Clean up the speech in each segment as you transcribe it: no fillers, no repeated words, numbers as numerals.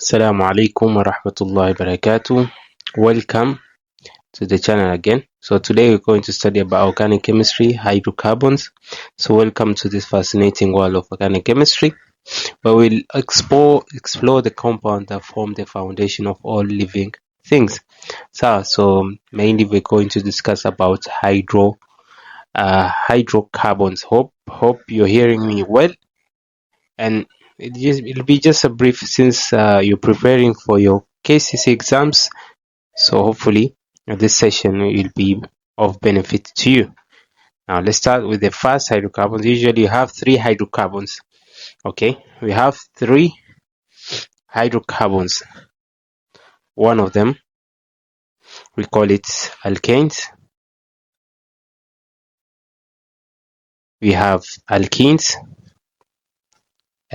Assalamu alaikum wa rahmatullahi wa barakatuh. Welcome to the channel again. So today we're going to study about organic chemistry, hydrocarbons. So welcome to this fascinating world of organic chemistry, where we'll explore the compounds that form the foundation of all living things. So mainly we're going to discuss about hydrocarbons. Hope you're hearing me well. And it'll be just a brief since you're preparing for your KCSE exams. So hopefully this session will be of benefit to you. Now let's start with the first hydrocarbons. Usually you have three hydrocarbons. Okay, we have three hydrocarbons. One of them, we call it alkanes. We have alkenes.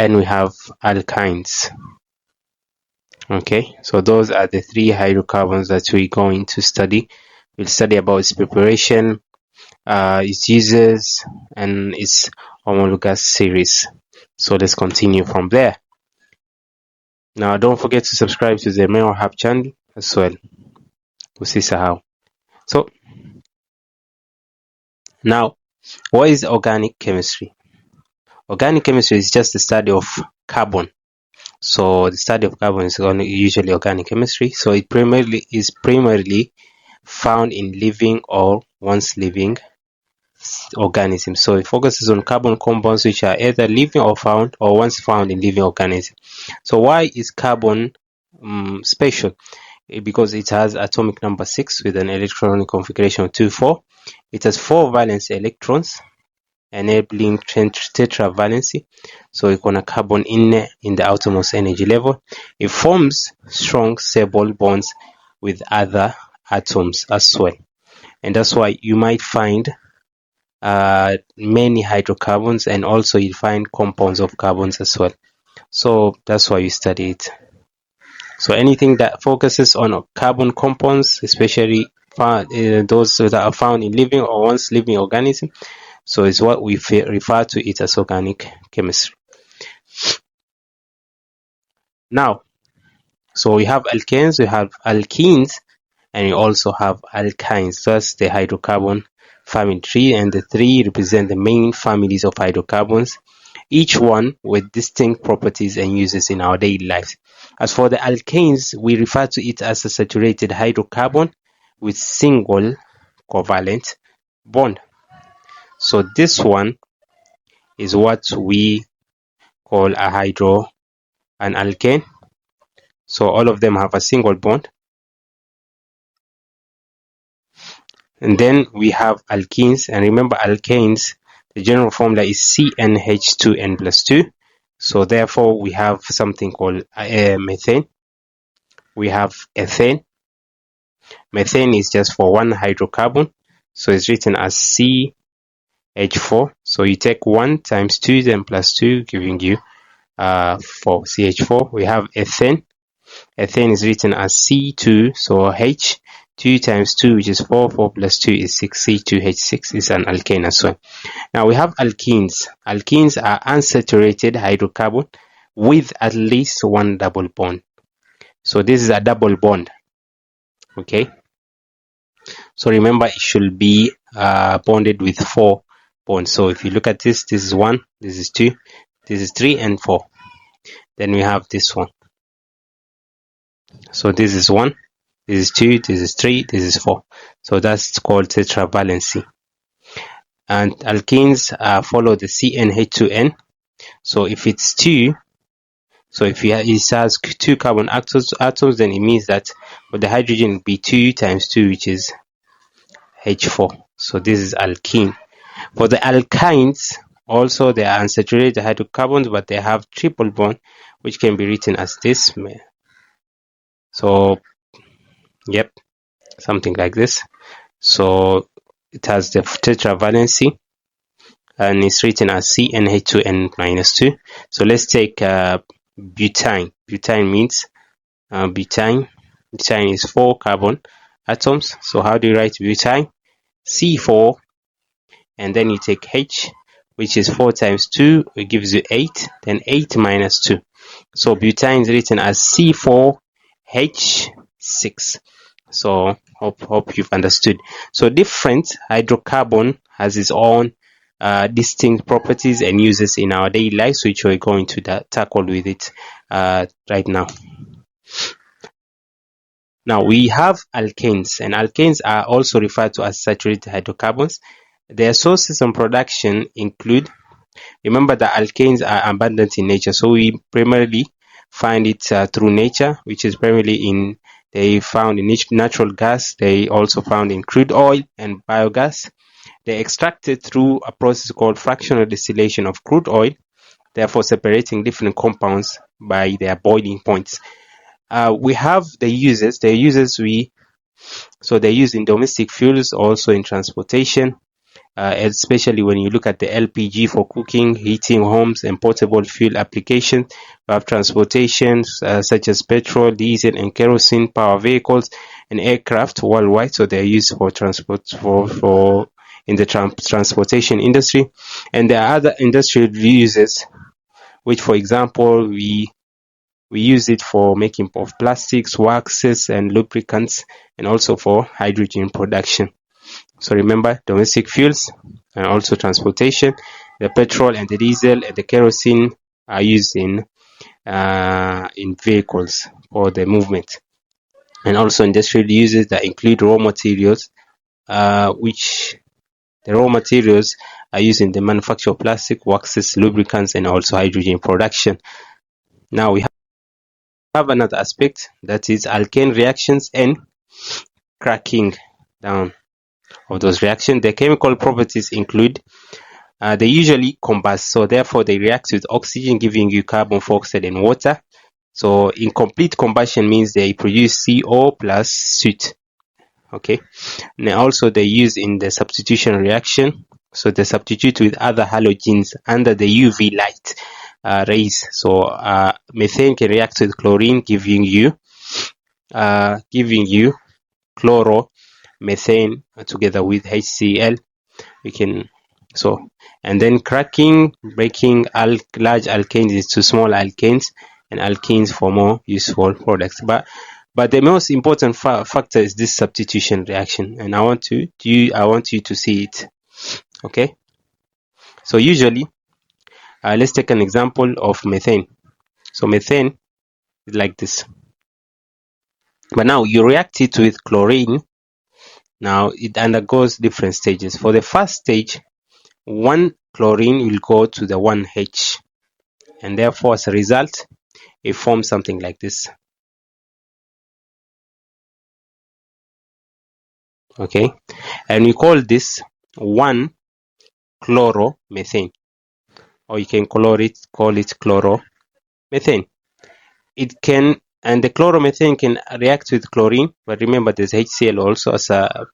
And we have alkynes. Okay, so those are the three hydrocarbons that we're going to study. We'll study about its preparation, its uses, and its homologous series. So let's continue from there. Now don't forget to subscribe to the Mail Hub channel as well. Usisahau. So now, what is organic chemistry? Organic chemistry is just the study of carbon. So the study of carbon is usually organic chemistry. So it is primarily found in living or once living organisms. So it focuses on carbon compounds which are either living or once found in living organisms. So why is carbon special? Because it has atomic number 6 with an electronic configuration of 2,4. It has 4 valence electrons, enabling tetravalency. So it's gonna carbon in the outermost energy level. It forms strong stable bonds with other atoms as well, and that's why you might find many hydrocarbons, and also you find compounds of carbons as well. So that's why you study it. So anything that focuses on carbon compounds, especially those that are found in living or once living organisms, so it's what we refer to it as organic chemistry. Now, so we have alkanes, we have alkenes, and we also have alkynes. That's the hydrocarbon family tree, and the three represent the main families of hydrocarbons, each one with distinct properties and uses in our daily lives. As for the alkanes, we refer to it as a saturated hydrocarbon with single covalent bond. So this one is what we call an alkane. So all of them have a single bond. And then we have alkenes, and remember alkanes, the general formula is CnH2n plus 2. So therefore we have something called methane. We have ethane. Methane is just for one hydrocarbon, so it's written as CH4. So you take 1 times 2 then plus 2, giving you 4 CH4. We have ethane. Ethane is written as C2, so H, 2 times 2, which is 4, 4 plus 2 is 6, C2H6 is an alkane as well. Now we have alkenes. Alkenes are unsaturated hydrocarbon with at least one double bond. So this is a double bond. Okay. So remember, it should be bonded with 4 bonds. So if you look at this, this is 1, this is 2, this is 3, and 4. Then we have this one. So this is 1, this is 2, this is 3, this is 4. So that's called tetravalency. And alkenes follow the CnH2n. So if it's 2, so if it has 2 carbon atoms, then it means that the hydrogen will be 2 times 2, which is H4. So this is alkene. For the alkynes, also they are unsaturated hydrocarbons, but they have triple bond, which can be written as this. So, yep, something like this. So it has the tetravalency, and it's written as CnH2n minus 2. So let's take butane. Butane means butane. Butane is 4 carbon atoms. So how do you write butane? C4, and then you take H, which is 4 times 2, it gives you 8, then 8 minus 2. So butane is written as C4H6. So hope you've understood. So different hydrocarbon has its own distinct properties and uses in our daily lives, which we're going to tackle with it right now. Now we have alkanes, and alkanes are also referred to as saturated hydrocarbons. Their sources and production include, remember that alkanes are abundant in nature, so we primarily find it through nature, which is primarily they found in natural gas. They also found in crude oil and biogas. They're extracted through a process called fractional distillation of crude oil, therefore separating different compounds by their boiling points. We have the uses. They're used in domestic fuels, also in transportation, especially when you look at the LPG for cooking, heating homes, and portable fuel applications. We have transportation such as petrol, diesel, and kerosene, power vehicles, and aircraft worldwide. So they're used for transport in the transportation industry. And there are other industrial uses, which, for example, we use it for making of plastics, waxes, and lubricants, and also for hydrogen production. So remember, domestic fuels and also transportation, the petrol and the diesel and the kerosene are used in vehicles for the movement. And also industrial uses that include raw materials, which the raw materials are used in the manufacture of plastic, waxes, lubricants, and also hydrogen production. Now we have another aspect, that is alkane reactions and cracking down of those reactions. The chemical properties include, they usually combust, so therefore they react with oxygen, giving you carbon dioxide and water. So incomplete combustion means they produce CO plus soot. Okay, and also they use in the substitution reaction, so they substitute with other halogens under the UV light rays. So methane can react with chlorine, giving you chloromethane together with HCl. And then cracking, breaking large alkanes into small alkanes and alkenes for more useful products. But the most important factor is this substitution reaction, and I want you to see it. Okay, so usually let's take an example of methane. So methane is like this, but now you react it with chlorine. Now it undergoes different stages. For the first stage, one chlorine will go to the 1H, and therefore as a result it forms something like this. Okay, and we call this 1-chloromethane, or you can call it chloromethane. And the chloromethane can react with chlorine, but remember there's HCl also as a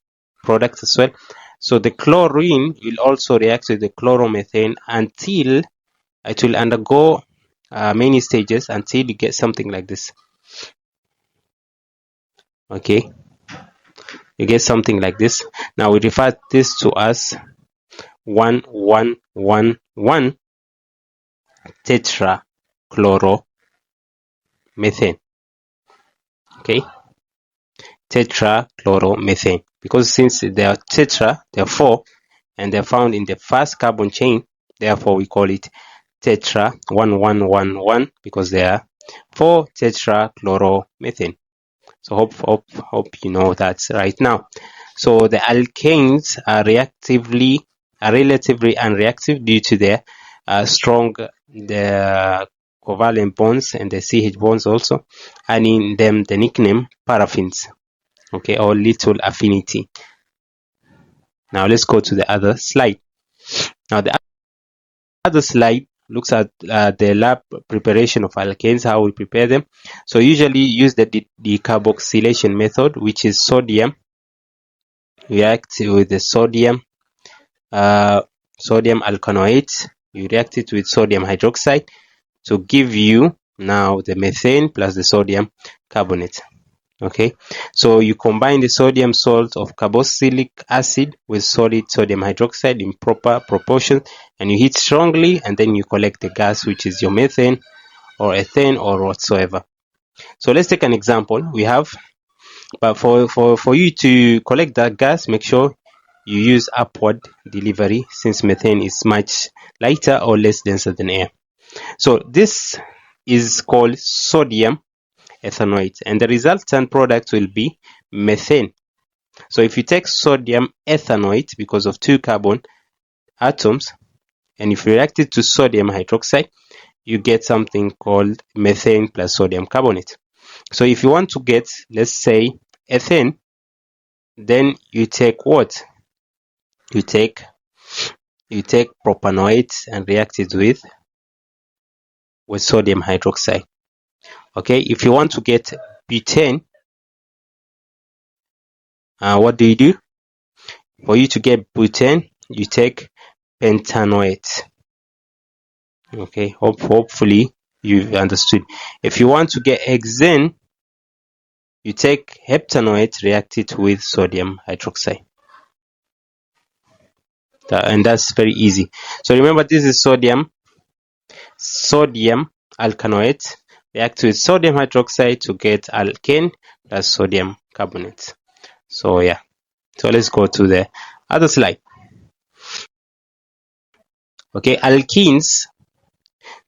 product as well. So the chlorine will also react with the chloromethane until it will undergo many stages until you get something like this. Okay, you get something like this. Now we refer this to as 1,1,1,1 tetrachloromethane. Okay, tetrachloromethane, because since they are tetra, they are 4, and they're found in the first carbon chain, therefore we call it tetra 1,1,1,1, because they are 4 tetrachloromethane. So hope you know that right now. So the alkanes are relatively unreactive due to their strong covalent bonds and the CH bonds also, and in them the nickname paraffins, okay, or little affinity. Now let's go to the other slide. Now the other slide looks at the lab preparation of alkanes, how we prepare them. So usually use the decarboxylation method, which is sodium. React with the sodium alkanoate. You react it with sodium hydroxide to give you now the methane plus the sodium carbonate. Okay, so you combine the sodium salt of carboxylic acid with solid sodium hydroxide in proper proportion, and you heat strongly, and then you collect the gas, which is your methane or ethane or whatsoever. So let's take an example. We have, but for you to collect that gas, make sure you use upward delivery, since methane is much lighter or less denser than air. So this is called sodium ethanoate, and the resultant product will be methane. So if you take sodium ethanoate, because of 2 carbon atoms, and if you react it to sodium hydroxide, you get something called methane plus sodium carbonate. So if you want to get, let's say, ethane, then you take what? You take propanoate and react it with sodium hydroxide. Okay, if you want to get butane, what do? For you to get butane, you take pentanoate. Okay, hopefully you've understood. If you want to get hexane, you take heptanoate, react it with sodium hydroxide. And that's very easy. So remember, this is sodium alkanoate, react with sodium hydroxide to get alkane plus sodium carbonate. So yeah, so let's go to the other slide. Okay, alkenes,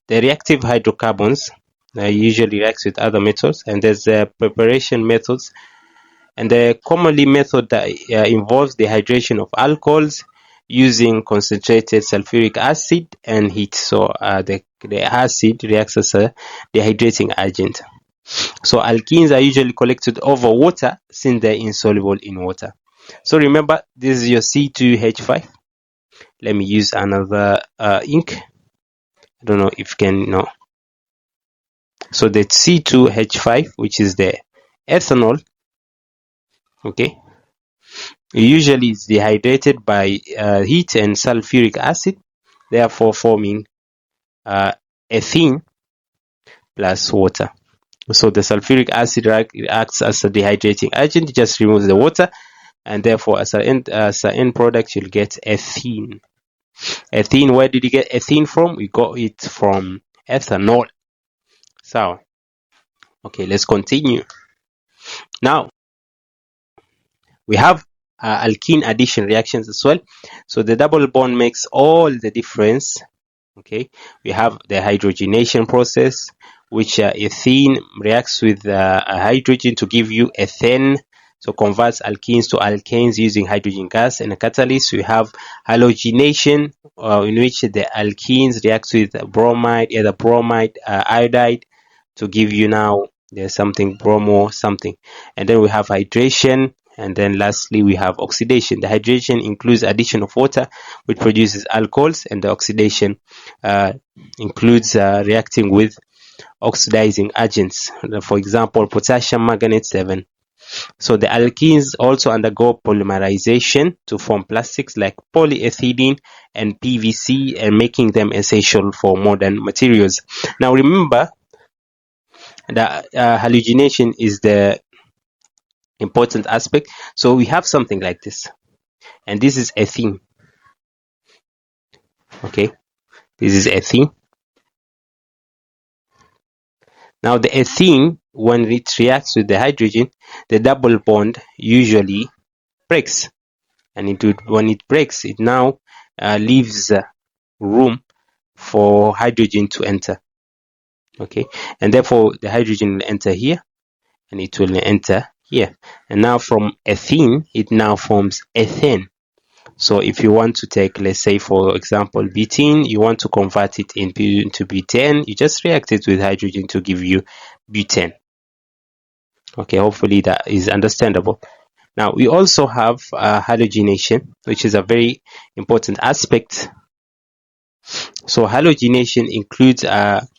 the reactive hydrocarbons, usually reacts with other metals, and there's preparation methods, and the commonly method that involves the hydration of alcohols using concentrated sulfuric acid and heat. So the acid reacts as a dehydrating agent. So alkenes are usually collected over water, since they're insoluble in water. So remember, this is your C2H5. Let me use another ink. I don't know if you can know. So the C2H5, which is the ethanol, okay, usually is dehydrated by heat and sulfuric acid, therefore forming ethene plus water. So the sulfuric acid acts as a dehydrating agent, just removes the water, and therefore as an end product you'll get ethene. Ethene, where did you get ethene from? We got it from ethanol. So okay, let's continue. Now we have alkene addition reactions as well. So the double bond makes all the difference. Okay, we have the hydrogenation process, which ethene reacts with a hydrogen to give you ethane, so converts alkenes to alkanes using hydrogen gas and a catalyst. We have halogenation, in which the alkenes reacts with bromide, either bromide, iodide, to give you now there's something bromo something. And then we have hydration, and then lastly we have oxidation. The hydration includes addition of water, which produces alcohols, and the oxidation includes reacting with oxidizing agents, for example potassium manganate 7. So the alkenes also undergo polymerization to form plastics like polyethylene and PVC, and making them essential for modern materials. Now remember that halogenation is the important aspect. So we have something like this, and this is ethene. Okay, this is ethene. Now the ethene, when it reacts with the hydrogen, the double bond usually breaks, and when it breaks, it now leaves room for hydrogen to enter. Okay, and therefore the hydrogen will enter here, and it will enter here, and now from ethene it now forms ethane. So if you want to take, let's say for example butene, you want to convert it into butane, you just react it with hydrogen to give you butane. Okay, hopefully that is understandable. Now we also have halogenation, which is a very important aspect. So halogenation includes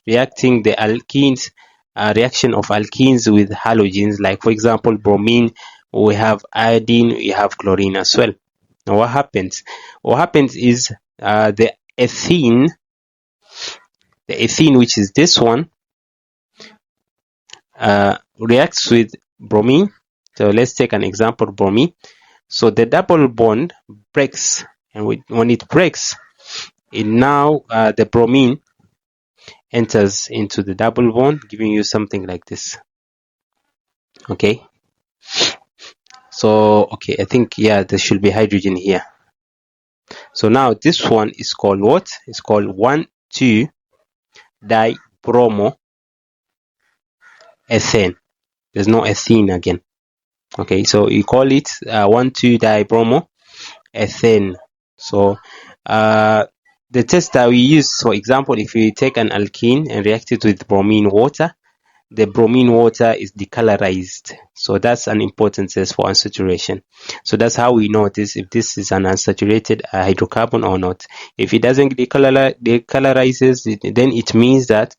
reacting the alkenes, reaction of alkenes with halogens, like for example bromine, we have iodine, we have chlorine as well. Now what happens? What happens is the ethene, which is this one, reacts with bromine. So let's take an example, bromine. So the double bond breaks, and when it breaks, it now the bromine enters into the double bond, giving you something like this. Okay, so okay, I think, yeah, there should be hydrogen here. So now this one is called what? It's called 1,2-dibromoethane. There's no ethene again. Okay, so you call it 1,2-dibromoethane. So the test that we use, for example, if you take an alkene and react it with bromine water, the bromine water is decolorized. So that's an important test for unsaturation. So that's how we notice if this is an unsaturated hydrocarbon or not. If it doesn't decolorizes, then it means that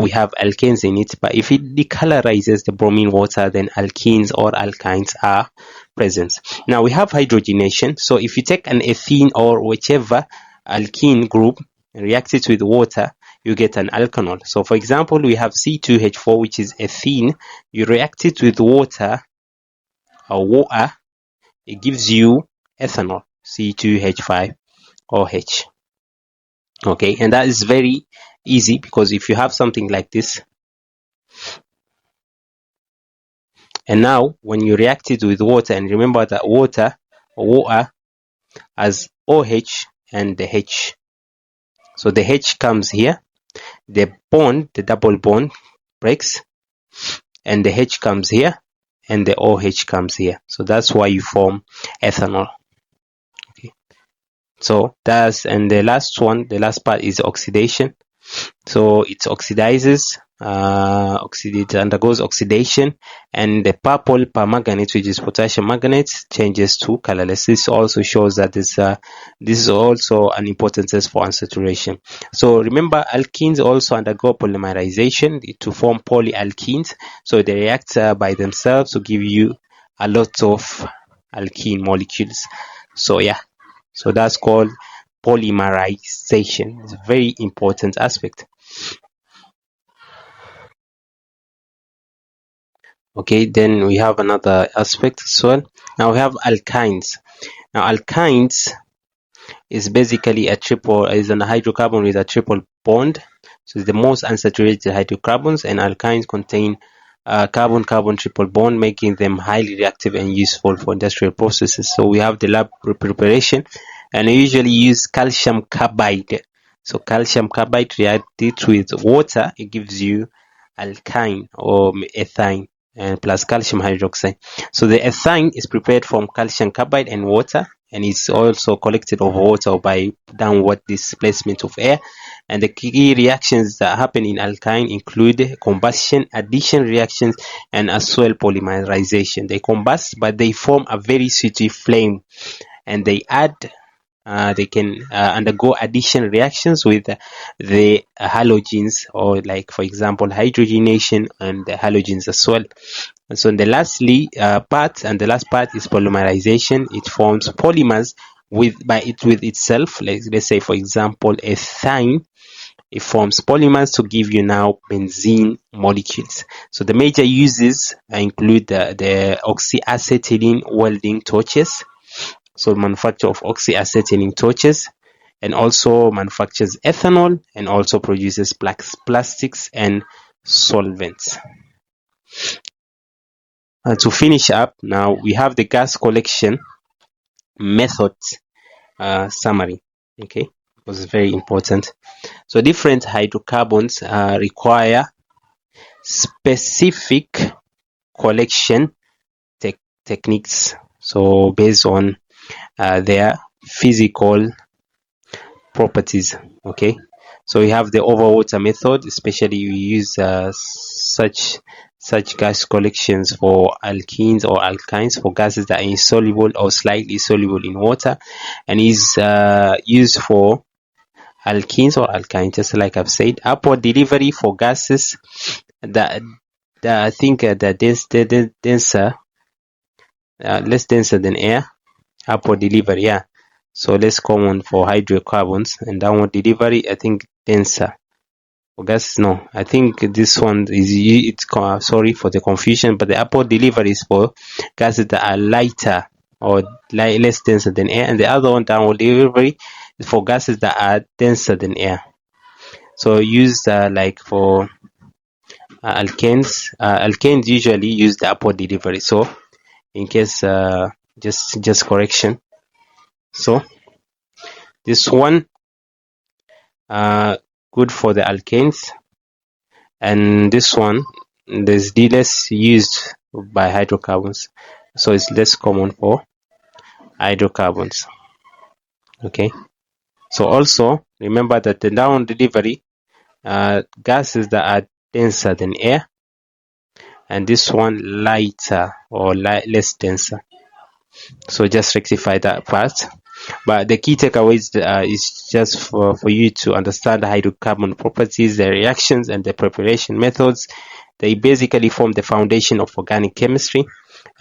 we have alkanes in it. But if it decolorizes the bromine water, then alkenes or alkynes are present. Now we have hydrogenation. So if you take an ethene or whichever alkene group and react it with water, you get an alkanol. So for example, we have C2H4, which is ethene. You react it with water or water, it gives you ethanol, C2H5OH. Okay, and that is very easy because if you have something like this, and now when you react it with water, and remember that water has OH and the H. So the H comes here, the bond, the double bond breaks, and the H comes here, and the OH comes here. So that's why you form ethanol. Okay. So that's, and the last one, the last part is oxidation. So it oxidizes, it undergoes oxidation, and the purple permanganate, which is potassium manganate, changes to colorless. This also shows that this is also an important test for unsaturation. So remember, alkenes also undergo polymerization to form polyalkenes. So they react by themselves to give you a lot of alkene molecules. So yeah, so that's called polymerization. It's a very important aspect. Okay, then we have another aspect as well. Now we have alkynes. Now alkynes is basically a hydrocarbon with a triple bond. So it's the most unsaturated hydrocarbons, and alkynes contain carbon-carbon triple bond, making them highly reactive and useful for industrial processes. So we have the lab preparation, and we usually use calcium carbide. So calcium carbide reacted with water, it gives you alkyne or ethine and plus calcium hydroxide. So the ethine is prepared from calcium carbide and water, and it's also collected of water by downward displacement of air. And the key reactions that happen in alkyne include combustion, addition reactions, and as well polymerization. They combust, but they form a very sweet flame, and they can undergo addition reactions with the halogens, or like for example hydrogenation and the halogens as well. And so the last part is polymerization. It forms polymers with itself. Let's say for example ethine. It forms polymers to give you now benzene molecules. So the major uses include the oxyacetylene welding torches. So manufacture of oxyacetylene torches, and also manufactures ethanol, and also produces plastics and solvents. To finish up, now we have the gas collection method summary. Okay, it was very important. So different hydrocarbons require specific collection techniques. So based on their physical properties. Okay, so we have the overwater method, especially we use such gas collections for alkenes or alkynes, for gases that are insoluble or slightly soluble in water, and is used for alkenes or alkynes, just like I've said. Upward delivery for gases that I think denser, less denser than air. Upward delivery, yeah. So less common for hydrocarbons, and downward delivery, I think denser. For gas, no. I think this one is, sorry for the confusion, but the upward delivery is for gases that are lighter or less denser than air, and the other one, downward delivery, is for gases that are denser than air. So used like for alkanes. Alkanes usually use the upward delivery. So in case just correction. So this one good for the alkanes, and this one there's the less used by hydrocarbons, so it's less common for hydrocarbons. Okay, so also remember that the down delivery gases that are denser than air, and this one lighter or less denser. So just rectify that part. But the key takeaways is just for you to understand the hydrocarbon properties, their reactions, and the preparation methods. They basically form the foundation of organic chemistry,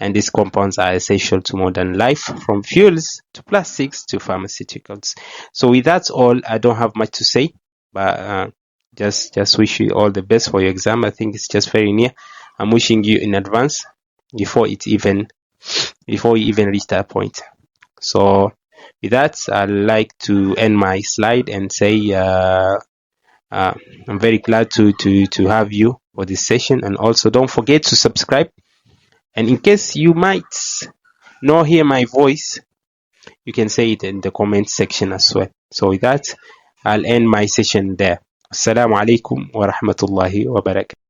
and these compounds are essential to modern life, from fuels to plastics to pharmaceuticals. So with that all, I don't have much to say, but just wish you all the best for your exam. I think it's just very near. I'm wishing you in advance before you even reach that point. So with that, I'd like to end my slide and say I'm very glad to have you for this session, and also don't forget to subscribe. And in case you might not hear my voice, you can say it in the comment section as well. So with that, I'll end my session there. Assalamu alaikum wa rahmatullahi wa barakatuh.